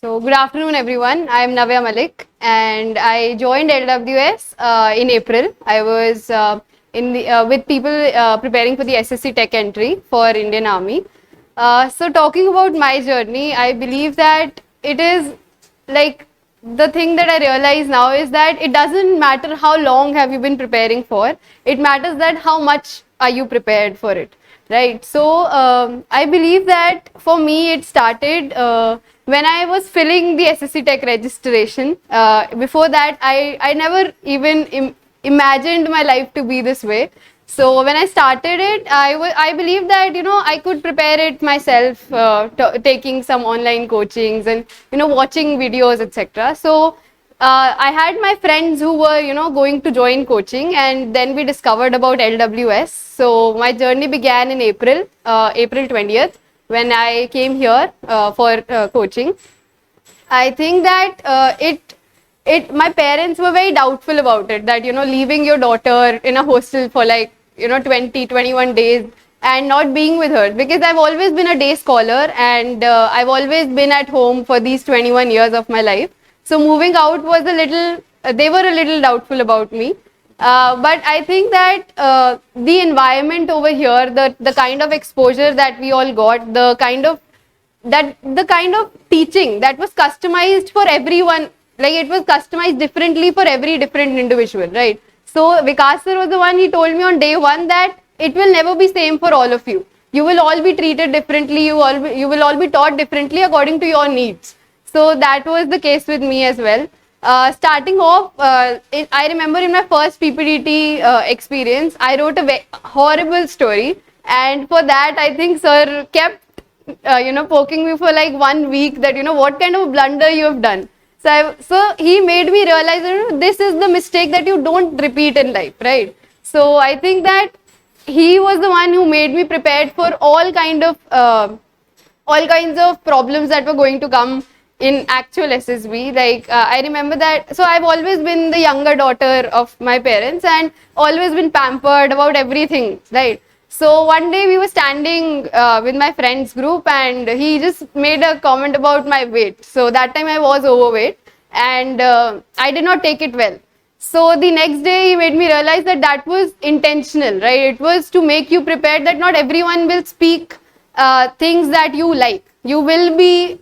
So, good afternoon, everyone. I am Navya Malik, and I joined LWS in April. I was with people preparing for the SSC Tech entry for Indian Army. So, talking about my journey, I believe that it is like the thing that I realize now is that it doesn't matter how long have you been preparing for. It matters that how much are you prepared for it, right? So I believe that for me it started when I was filling the SSC Tech registration. Before that, I never even imagined my life to be this way. So when I started it, I believe that I could prepare it myself, taking some online coachings and watching videos, etc. So I had my friends who were going to join coaching, and then we discovered about LWS. So my journey began in April 20th, when I came here for coaching. I think that my parents were very doubtful about it, that leaving your daughter in a hostel for like 21 days and not being with her, because I've always been a day scholar, and I've always been at home for these 21 years of my life. So moving out was a little, they were a little doubtful about me. But I think that the environment over here, the kind of exposure that we all got, the kind of teaching that was customized for everyone, like it was customized differently for every different individual, right? So Vikas sir was the one, he told me on day one that it will never be same for all of you. You will all be treated differently, you will all be taught differently according to your needs. So that was the case with me as well. Starting off, I remember in my first PPDT experience, I wrote a horrible story, and for that I think sir kept poking me for like 1 week that what kind of blunder you have done. So he made me realize that this is the mistake that you don't repeat in life, right? So I think that he was the one who made me prepared for all kinds of problems that were going to come in actual SSB. Like I remember that, so I've always been the younger daughter of my parents and always been pampered about everything, right? So one day we were standing with my friends group, and he just made a comment about my weight. So that time I was overweight, and I did not take it well. So the next day he made me realize that that was intentional, right? It was to make you prepared that not everyone will speak things that you like. You will be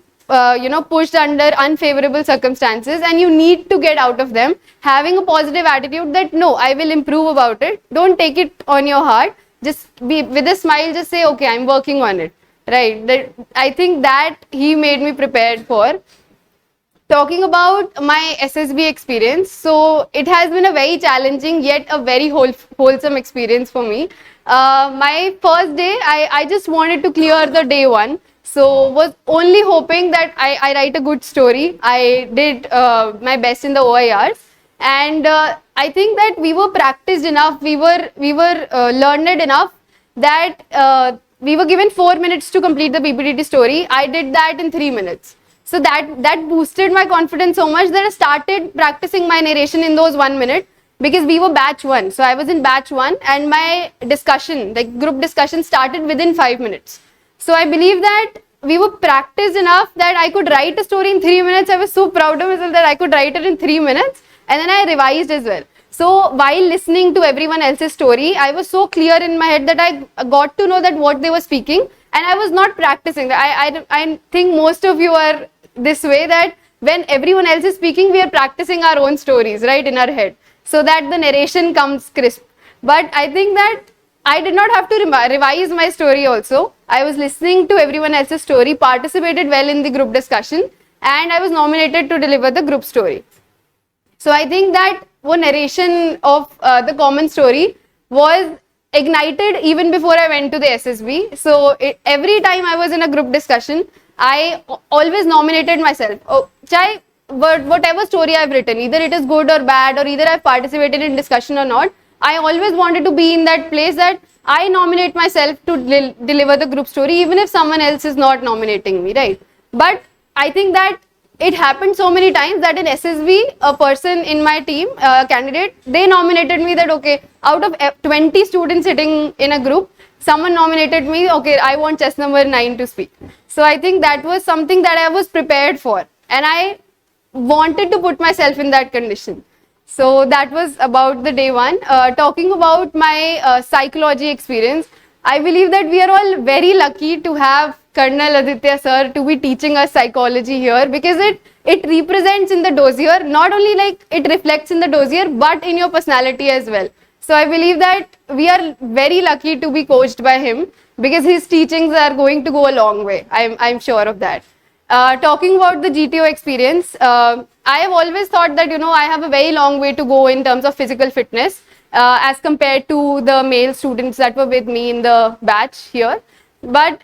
pushed under unfavorable circumstances, and you need to get out of them having a positive attitude that no, I will improve about it. Don't take it on your heart. Just be with a smile, just say, okay, I'm working on it, right? I think that he made me prepared for. Talking about my SSB experience, so it has been a very challenging yet a very wholesome experience for me. My first day, I just wanted to clear the day one. So was only hoping that I write a good story. I did my best in the OIRs. And I think that we were practiced enough, we were learned enough that we were given 4 minutes to complete the PPDT story. I did that in 3 minutes. So that boosted my confidence so much that I started practicing my narration in those 1 minute, because we were batch 1. So I was in batch 1, and my discussion, like group discussion, started within 5 minutes. So I believe that we were practiced enough that I could write a story in 3 minutes. I was so proud of myself that I could write it in 3 minutes. And then I revised as well. So while listening to everyone else's story, I was so clear in my head that I got to know that what they were speaking, and I was not practicing. I think most of you are this way, that when everyone else is speaking, we are practicing our own stories, right, in our head, so that the narration comes crisp. But I think that I did not have to revise my story also. I was listening to everyone else's story, participated well in the group discussion, and I was nominated to deliver the group story. So I think that one narration of the common story was ignited even before I went to the SSB. So every time I was in a group discussion, I always nominated myself. Whatever story I've written, either it is good or bad, or either I've participated in discussion or not, I always wanted to be in that place that I nominate myself to deliver the group story, even if someone else is not nominating me, right? But I think that it happened so many times that in SSB, a person in my team, candidate, they nominated me that, okay, out of 20 students sitting in a group, someone nominated me, okay, I want chess number 9 to speak. So I think that was something that I was prepared for. and I wanted to put myself in that condition. So that was about the day one. Talking about my psychology experience, I believe that we are all very lucky to have Colonel Aditya sir to be teaching us psychology here, because it represents in the dossier, not only like it reflects in the dossier, but in your personality as well. So I believe that we are very lucky to be coached by him, because his teachings are going to go a long way. I'm sure of that. Talking about the GTO experience, I have always thought that, I have a very long way to go in terms of physical fitness as compared to the male students that were with me in the batch here. But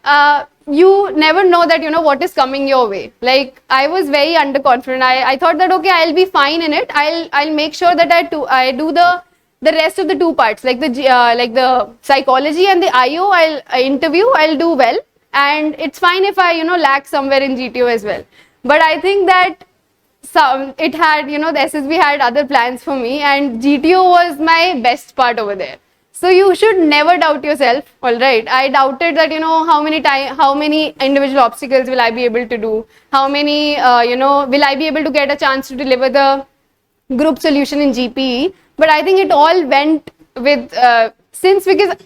you never know that, what is coming your way. Like, I was very underconfident. I thought that, okay, I'll be fine in it. I'll make sure that I do the rest of the two parts, like the psychology and the IO, interview, I'll do well. And it's fine if I, lack somewhere in GTO as well. But I think that it had, the SSB had other plans for me, and GTO was my best part over there. So you should never doubt yourself, all right? I doubted that, how many individual obstacles will I be able to do? How many, will I be able to get a chance to deliver the group solution in GPE? But I think it all went with,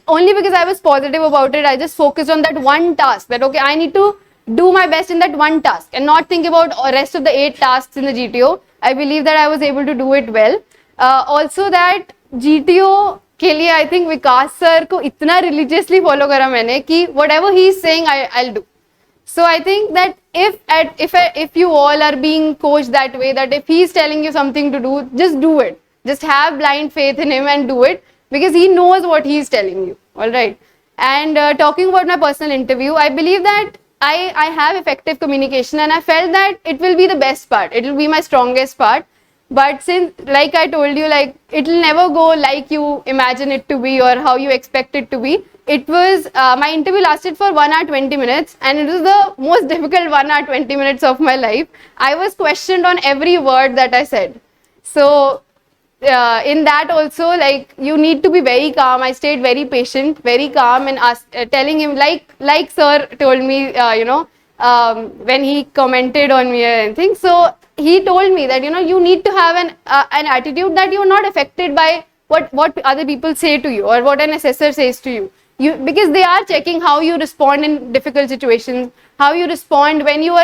only because I was positive about it, I just focused on that one task, that, okay, I need to do my best in that one task and not think about the rest of the 8 tasks in the GTO. I believe that I was able to do it well. Also that GTO के लिए I think Vikas sir को इतना religiously follow करा मैंने कि whatever he is saying I'll do. So I think that if you all are being coached that way, that if he is telling you something to do, just do it. Just have blind faith in him and do it, because he knows what he is telling you. All right. And talking about my personal interview, I believe that I have effective communication, and I felt that it will be the best part. It will be my strongest part. But since, like I told you, like it will never go like you imagine it to be or how you expect it to be. It was, my interview lasted for 1 hour 20 minutes, and it was the most difficult 1 hour 20 minutes of my life. I was questioned on every word that I said. So in that also, like, you need to be very calm. I stayed very patient, very calm, and telling him, like sir told me, when he commented on me and anything. So he told me that, you need to have an attitude that you're not affected by what other people say to you or what an assessor says to you. Because they are checking how you respond in difficult situations, how you respond when you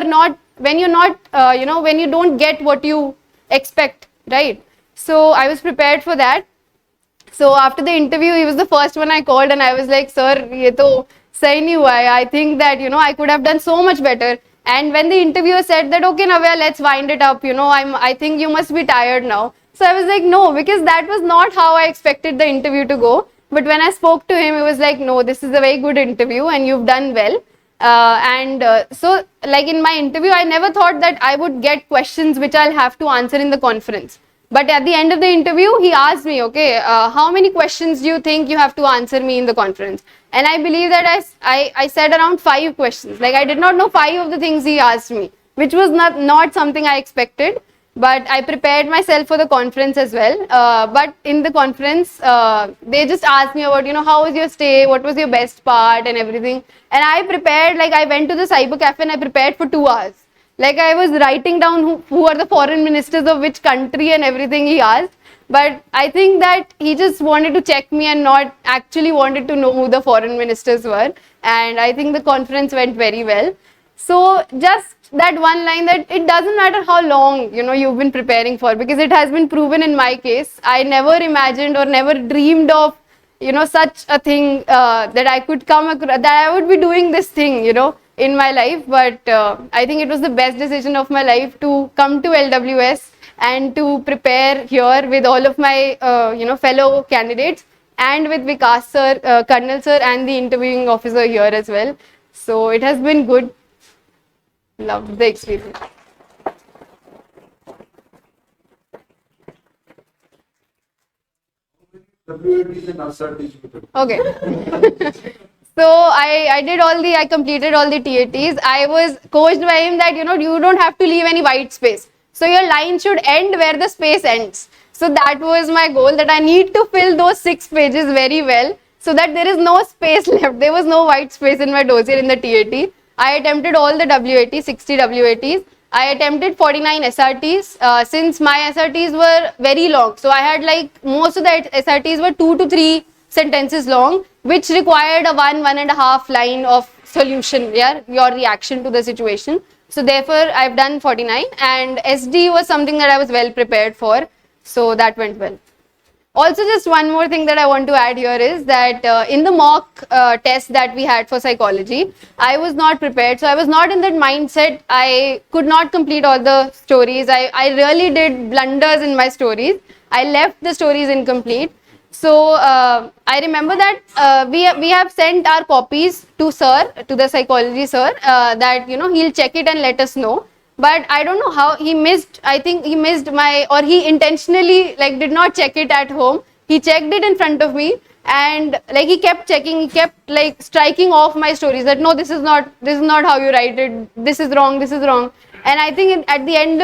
don't get what you expect, right? So I was prepared for that. So after the interview, he was the first one I called, and I was like, sir, ye to sahi nahi hua hai. I think that, I could have done so much better. And when the interviewer said that, okay, Navya, let's wind it up, I think you must be tired now. So I was like, no, because that was not how I expected the interview to go. But when I spoke to him, he was like, no, this is a very good interview and you've done well. So like in my interview, I never thought that I would get questions which I'll have to answer in the conference. But at the end of the interview, he asked me, okay, how many questions do you think you have to answer me in the conference? And I believe that I said around 5 questions. Like, I did not know 5 of the things he asked me, which was not something I expected. But I prepared myself for the conference as well. But in the conference, they just asked me about, how was your stay? What was your best part and everything? And I prepared, like I went to the cyber cafe and I prepared for 2 hours. Like I was writing down who are the foreign ministers of which country and everything he asked. But I think that he just wanted to check me and not actually wanted to know who the foreign ministers were. And I think the conference went very well. So just that one line, that it doesn't matter how long, you've been preparing for, because it has been proven in my case. I never imagined or never dreamed of, such a thing that I could come across, that I would be doing this thing, in my life. But I think it was the best decision of my life to come to LWS and to prepare here with all of my, fellow candidates, and with Vikas sir, Colonel sir, and the interviewing officer here as well. So it has been good. Loved the experience. Okay. So I completed all the TATs. I was coached by him that, you don't have to leave any white space. So your line should end where the space ends. So that was my goal, that I need to fill those 6 pages very well so that there is no space left. There was no white space in my dossier in the TAT. I attempted all the WAT, 60 WATs. I attempted 49 SRTs. Since my SRTs were very long, so I had like most of the SRTs were 2 to 3 sentences long, which required a 1.5 line of solution, yeah, your reaction to the situation. So therefore I've done 49, and SD was something that I was well prepared for, so that went well. Also, just one more thing that I want to add here is that in the mock test that we had for psychology, I was not prepared. So I was not in that mindset. I could not complete all the stories. I really did blunders in my stories. I left the stories incomplete. So I remember that we have sent our copies to sir, to the psychology sir, that he'll check it and let us know. But I don't know how he missed. I think he missed or he intentionally like did not check it at home. He checked it in front of me, and like he kept checking. He kept like striking off my stories that no, this is not how you write it. This is wrong. This is wrong. And I think at the end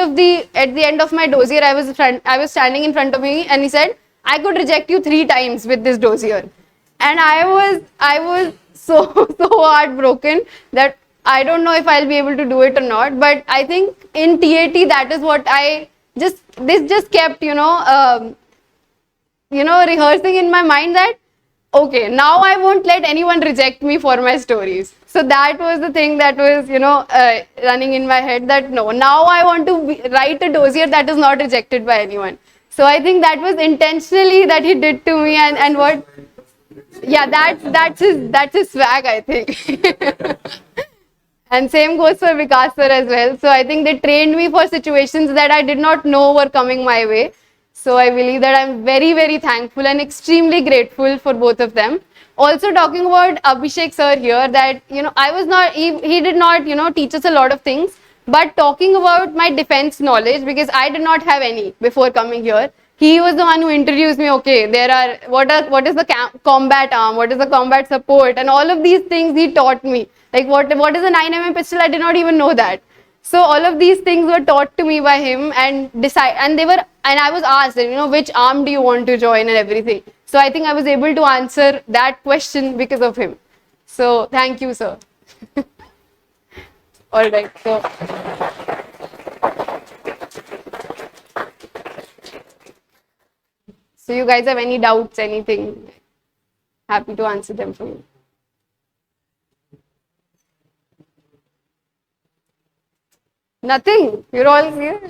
of my dossier, I was standing in front of me, and he said, I could reject you 3 times with this dossier. And I was so heartbroken that I don't know if I'll be able to do it or not. But I think in TAT, that is what this just kept, rehearsing in my mind that, okay, now I won't let anyone reject me for my stories. So that was the thing that was, running in my head, that no, now I want to write a dossier that is not rejected by anyone. So I think that was intentionally that he did to me, and what, yeah, that's his swag, I think. And same goes for Vikas sir as well. So I think they trained me for situations that I did not know were coming my way. So I believe that I'm very, very thankful and extremely grateful for both of them. Also talking about Abhishek sir here, that, I was not, he did not, teach us a lot of things. But talking about my defense knowledge, because I did not have any before coming here, he was the one who introduced me, okay, what is the combat arm, what is the combat support, and all of these things he taught me. Like what is a 9mm pistol, I did not even know that. So all of these things were taught to me by him, and I was asked, which arm do you want to join and everything. So I think I was able to answer that question because of him. So thank you, sir. All right. So you guys have any doubts, anything? Happy to answer them for you. Nothing. You're all here.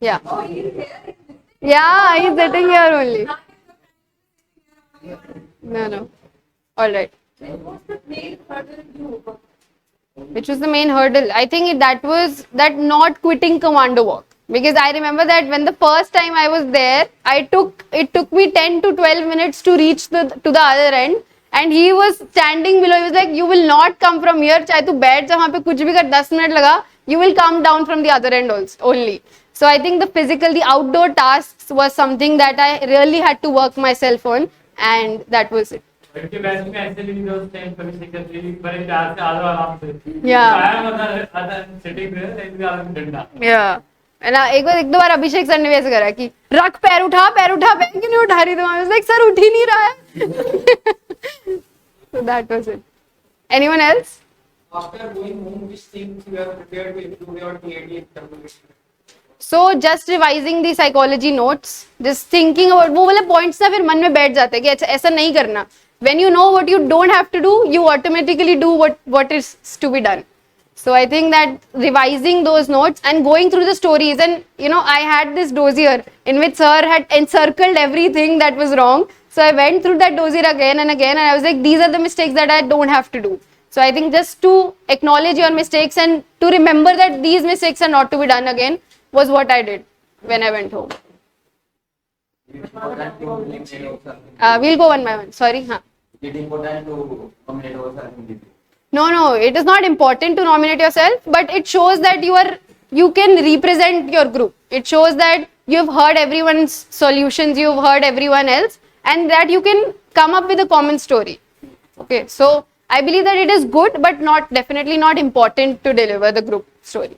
Yeah. Yeah, he's sitting here only. No. All right. Which was the main hurdle? I think that was that not quitting commando walk. Because I remember that when the first time I was there, it took me 10 to 12 minutes to reach to the other end. And he was standing below. He was like, you will not come from here. Chahe tu baith ja wahan pe kuch bhi kar 10 minute laga. You will come down from the other end also, only. So I think the outdoor tasks was something that I really had to work myself on. And that was it. Yeah. एक दो बार अभिषेक sir ने भी ऐसे करा कि रख पैर उठा पैर क्यों नहीं उठा रही, तो आई वाज लाइक सर उठ ही नहीं रहा है. So that was it. Anyone else? After going home, which things you have prepared to improve your TAT examination? So just revising the psychology notes, just thinking about वो वाले points ना फिर मन में बैठ जाते हैं कि अच्छा ऐसा नहीं करना. When you know what you don't have to do, you automatically do what is to be done. So I think that revising those notes and going through the stories, and I had this dossier in which sir had encircled everything that was wrong. So I went through that dossier again and again, and I was like, these are the mistakes that I don't have to do. So I think just to acknowledge your mistakes and to remember that these mistakes are not to be done again was what I did when I went home. We'll go one by one. Sorry. Huh? Is it important to nominate yourself in this? No, it is not important to nominate yourself, but it shows that you can represent your group. It shows that you've heard everyone's solutions, you've heard everyone else, and that you can come up with a common story. Okay, so I believe that it is good, but definitely not important to deliver the group story.